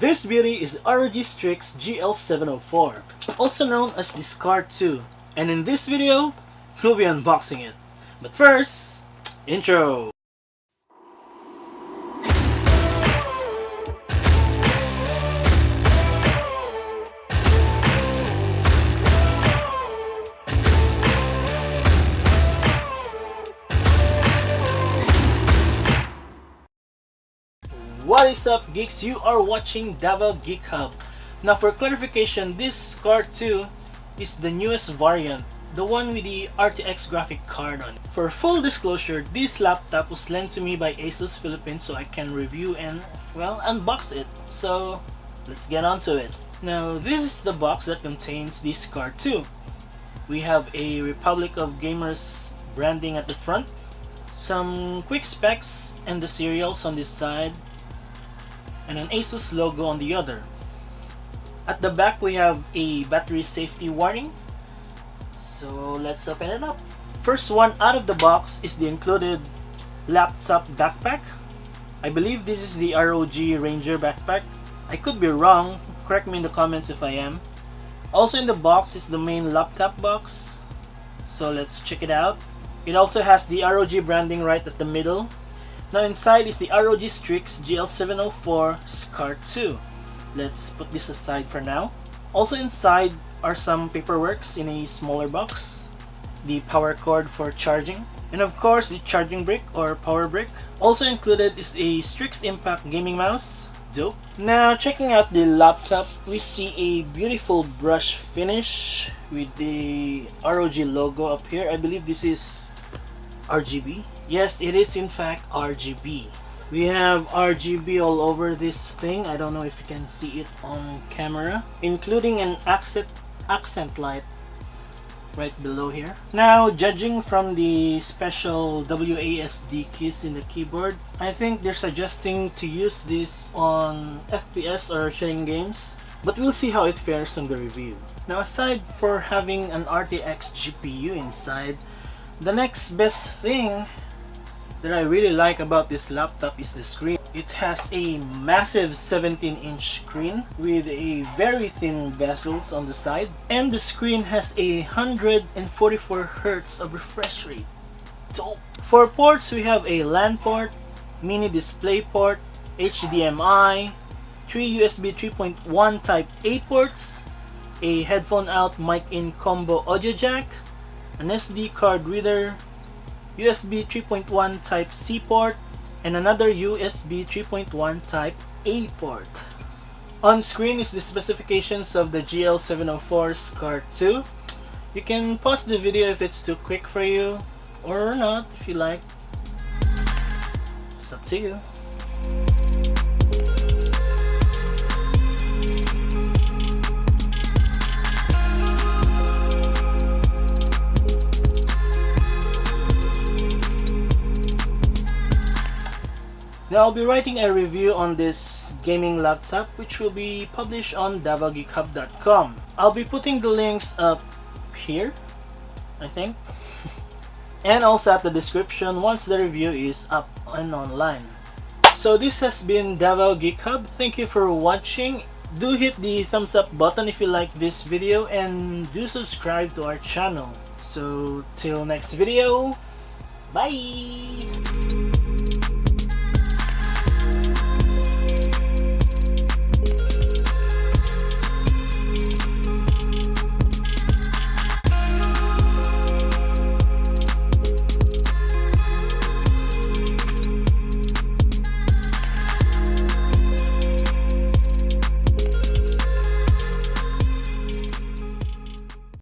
This beauty is ROG Strix GL704, also known as the Scar 2, and in this video, we'll be unboxing it. But first, intro! What is up, geeks? You are watching Davao Geek Hub. Now, for clarification, this Scar 2 is the newest variant, the one with the RTX graphic card on it. For full disclosure, this laptop was lent to me by ASUS Philippines so I can review and, well, unbox it. So, let's get on to it. Now, this is the box that contains the Scar 2. We have a Republic of Gamers branding at the front, some quick specs and the serials on this side, and an ASUS logo on the other. At the back, we have a battery safety warning. So let's open it up. First one out of the box is the included laptop backpack. I believe this is the ROG Ranger backpack. I could be wrong, correct me in the comments if I am. Also in the box is the main laptop box. So let's check it out. It also has the ROG branding right at the middle. Now inside is the ROG Strix GL704 Scar 2. Let's put this aside for now. Also inside are some paperworks in a smaller box, the power cord for charging, and of course the charging brick or power brick. Also included is a Strix Impact gaming mouse. Dope. Now checking out the laptop, we see a beautiful brush finish with the ROG logo up here. I believe this is RGB. Yes, it is in fact RGB. We have RGB all over this thing. I don't know if you can see it on camera, including an accent light right below here. Now, judging from the special WASD keys in the keyboard, I think they're suggesting to use this on FPS or sharing games, but we'll see how it fares on the review. Now, aside for having an RTX GPU inside, the next best thing that I really like about this laptop is the screen. It has a massive 17-inch screen with a very thin bezels on the side, and the screen has a 144 Hz of refresh rate. Dope. For ports, we have a LAN port, mini display port, HDMI, 3 USB 3.1 Type A ports, a headphone out mic in combo audio jack, an SD card reader, USB 3.1 Type C port, and another USB 3.1 Type A port. On screen is the specifications of the GL704 Scar 2. You can pause the video if it's too quick for you, or not if you like. It's up to you. Now I'll be writing a review on this gaming laptop, which will be published on davageekhub.com. I'll be putting the links up here, I think, and also at the description once the review is up and online. So this has been Davao Geek Hub. Thank you for watching. Do hit the thumbs up button if you like this video, and do subscribe to our channel. So till next video, bye!